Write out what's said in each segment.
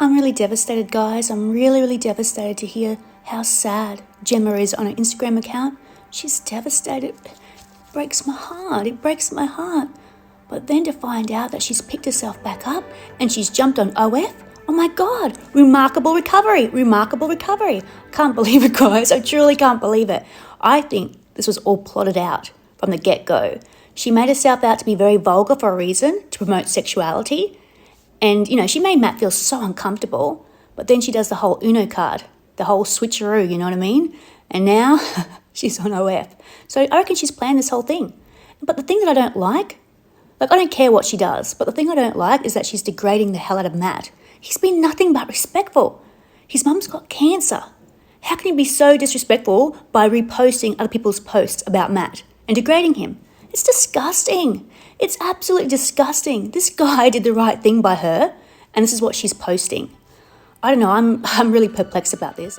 I'm really devastated, guys. I'm really, really devastated to hear how sad Gemma is on her Instagram account. She's devastated. It breaks my heart. It breaks my heart. But then to find out that she's picked herself back up and she's jumped on OF, oh my God, remarkable recovery, remarkable recovery. I can't believe it, guys. I truly can't believe it. I think this was all plotted out from the get-go. She made herself out to be very vulgar for a reason, to promote sexuality. And, she made Matt feel so uncomfortable. But then she does the whole Uno card, the whole switcheroo, you know what I mean? And now she's on OF. So I reckon she's planned this whole thing. But the thing that I don't like, I don't care what she does, but the thing I don't like is that she's degrading the hell out of Matt. He's been nothing but respectful. His mum's got cancer. How can he be so disrespectful by reposting other people's posts about Matt and degrading him? It's disgusting. It's absolutely disgusting. This guy did the right thing by her, and this is what she's posting. I don't know, I'm really perplexed about this.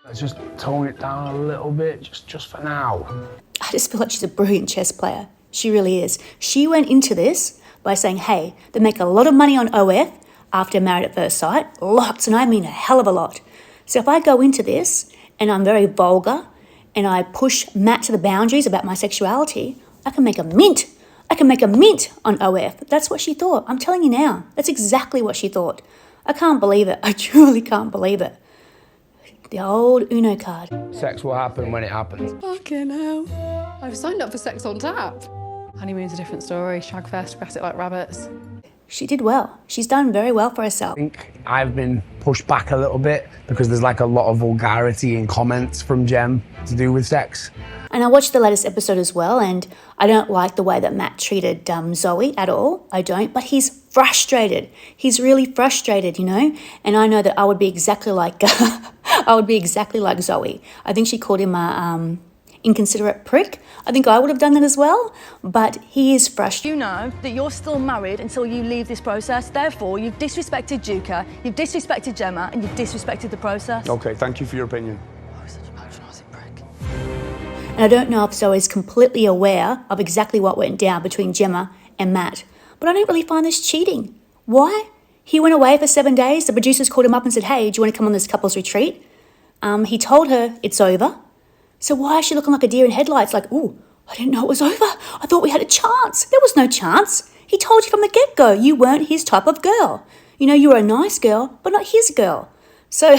Let's just tone it down a little bit, just for now. I just feel like she's a brilliant chess player. She really is. She went into this by saying, hey, they make a lot of money on OF after Married at First Sight. Lots, and I mean a hell of a lot. So if I go into this and I'm very vulgar and I push Matt to the boundaries about my sexuality, I can make a mint. I can make a mint on OF. That's what she thought. I'm telling you now. That's exactly what she thought. I can't believe it. I truly can't believe it. The old Uno card. Sex will happen when it happens. Fucking hell. I've signed up for Sex on Tap. Honeymoon's a different story. Shagfest, grass it like rabbits. She did well. She's done very well for herself. I think I've been pushed back a little bit because there's a lot of vulgarity in comments from Gem to do with sex. And I watched the latest episode as well, and I don't like the way that Matt treated Zoe at all. I don't, but he's frustrated. He's really frustrated, and I know that I would be exactly like Zoe. I think she called him a inconsiderate prick. I think I would have done that as well, but he is frustrated. You know that you're still married until you leave this process. Therefore, you've disrespected Duca, you've disrespected Gemma, and you've disrespected the process. Okay, thank you for your opinion. Oh, he's such a patronising prick. And I don't know if Zoe's completely aware of exactly what went down between Gemma and Matt, but I don't really find this cheating. Why? He went away for 7 days. The producers called him up and said, hey, do you want to come on this couple's retreat? He told her it's over. So why is she looking like a deer in headlights? Like, ooh, I didn't know it was over. I thought we had a chance. There was no chance. He told you from the get-go you weren't his type of girl. You were a nice girl, but not his girl. So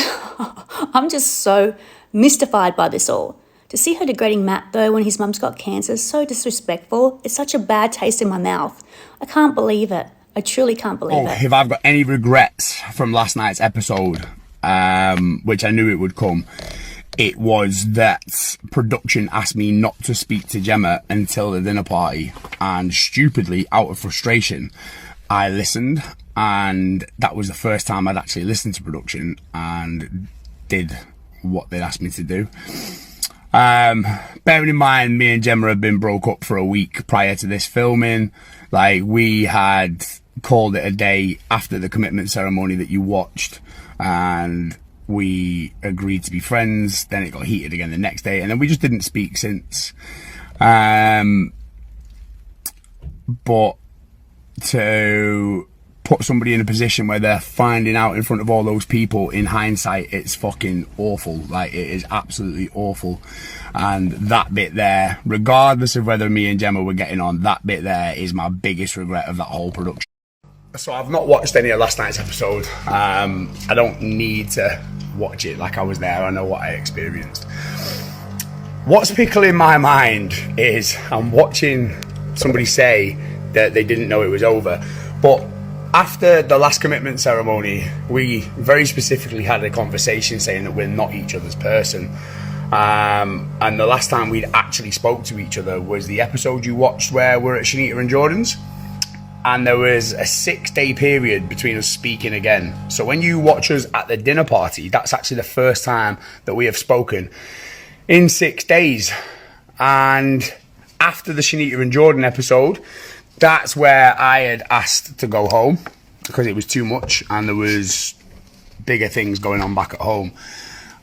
I'm just so mystified by this all. To see her degrading Matt, though, when his mum's got cancer is so disrespectful. It's such a bad taste in my mouth. I can't believe it. I truly can't believe it. If I've got any regrets from last night's episode, which I knew it would come, it was that production asked me not to speak to Gemma until the dinner party, and stupidly, out of frustration, I listened, and that was the first time I'd actually listened to production and did what they'd asked me to do. Bearing in mind, me and Gemma had been broke up for a week prior to this filming. We had called it a day after the commitment ceremony that you watched, and we agreed to be friends. Then it got heated again the next day, and then we just didn't speak since. But to put somebody in a position where they're finding out in front of all those people, in hindsight, it's fucking awful. It is absolutely awful. And that bit there, regardless of whether me and Gemma were getting on, that bit there is my biggest regret of that whole production. So I've not watched any of last night's episode. I don't need to watch it. I was there, I know what I experienced. What's pickling my mind is I'm watching somebody say that they didn't know it was over, but after the last commitment ceremony, we very specifically had a conversation saying that we're not each other's person. And the last time we'd actually spoke to each other was the episode you watched where we're at Shanita and Jordan's. And there was a 6-day period between us speaking again. So when you watch us at the dinner party, that's actually the first time that we have spoken in 6 days. And after the Shanita and Jordan episode, that's where I had asked to go home because it was too much and there was bigger things going on back at home.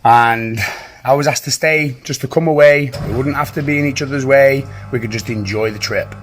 And I was asked to stay, just to come away. We wouldn't have to be in each other's way. We could just enjoy the trip.